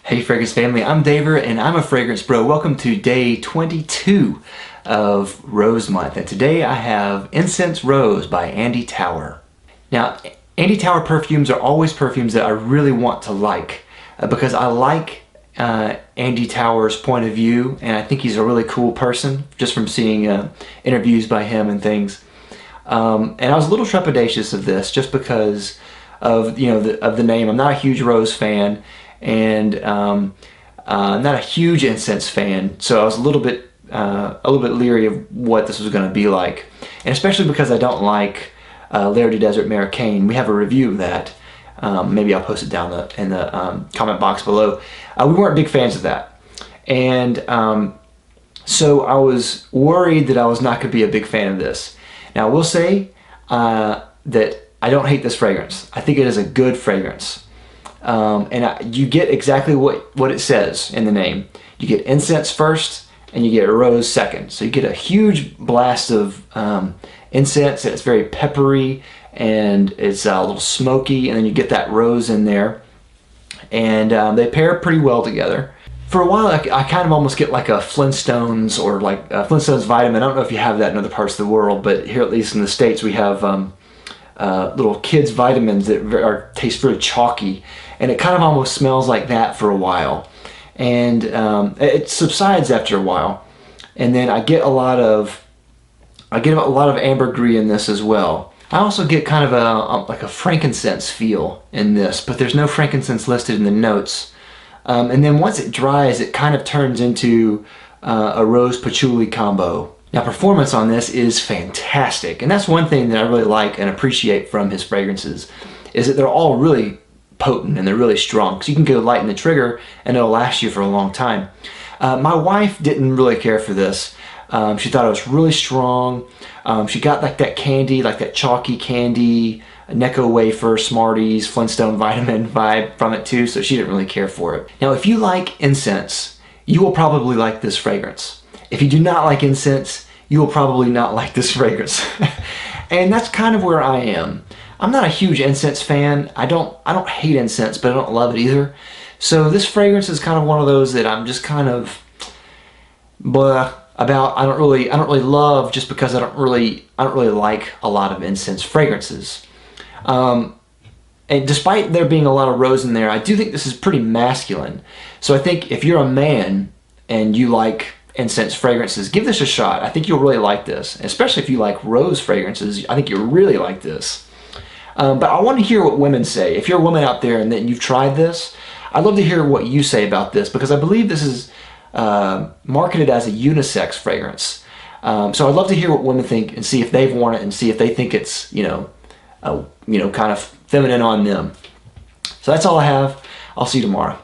Hey Fragrance family, I'm David and I'm a fragrance bro. Welcome to day 22 of Rose Month, and today I have Incense Rose by Andy Tower. Now, Andy Tower perfumes are always perfumes that I really want to like because I like Andy Tower's point of view, and I think he's a really cool person just from seeing interviews by him and things. And I was a little trepidatious of this just because of the name. I'm not a huge Rose fan, and not a huge Incense fan, so I was a little bit leery of what this was going to be like, and especially because I don't like L'air du Desert Americain. We have a review of that. Maybe I'll post it down in the comment box below. We weren't big fans of that, and so I was worried that I was not going to be a big fan of this. Now I will say that I don't hate this fragrance. I think it is a good fragrance. You get exactly what it says in the name. You get incense first and you get rose second. So you get a huge blast of incense. It's very peppery and it's a little smoky, and then you get that rose in there, and they pair pretty well together. For a while I kind of almost get like a Flintstones, or like a Flintstones vitamin. I don't know if you have that in other parts of the world, but here at least in the States we have little kids vitamins that taste really chalky, and it kind of almost smells like that for a while, and it subsides after a while, and then I get a lot of ambergris in this as well. I also get kind of like a frankincense feel in this, but there's no frankincense listed in the notes. And then once it dries, it kind of turns into a rose patchouli combo. Now, performance on this is fantastic, and that's one thing that I really like and appreciate from his fragrances, is that they're all really potent and they're really strong. So you can go light in the trigger and it'll last you for a long time. My wife didn't really care for this. She thought it was really strong. She got like that candy, like that chalky candy, Necco wafer, Smarties, Flintstone vitamin vibe from it too, so she didn't really care for it. Now, if you like incense, you will probably like this fragrance. If you do not like incense, you will probably not like this fragrance. And that's kind of where I am. I'm not a huge incense fan. I don't hate incense, but I don't love it either. So this fragrance is kind of one of those that I'm just kind of blah about. I don't really love, just because I don't really like a lot of incense fragrances. And despite there being a lot of rose in there, I do think this is pretty masculine. So I think if you're a man and you like incense fragrances, give this a shot. I think you'll really like this, especially if you like rose fragrances. I think you'll really like this. But I want to hear what women say. If you're a woman out there and then you've tried this, I'd love to hear what you say about this, because I believe this is marketed as a unisex fragrance. So I'd love to hear what women think and see if they've worn it and see if they think it's kind of feminine on them. So that's all I have. I'll see you tomorrow.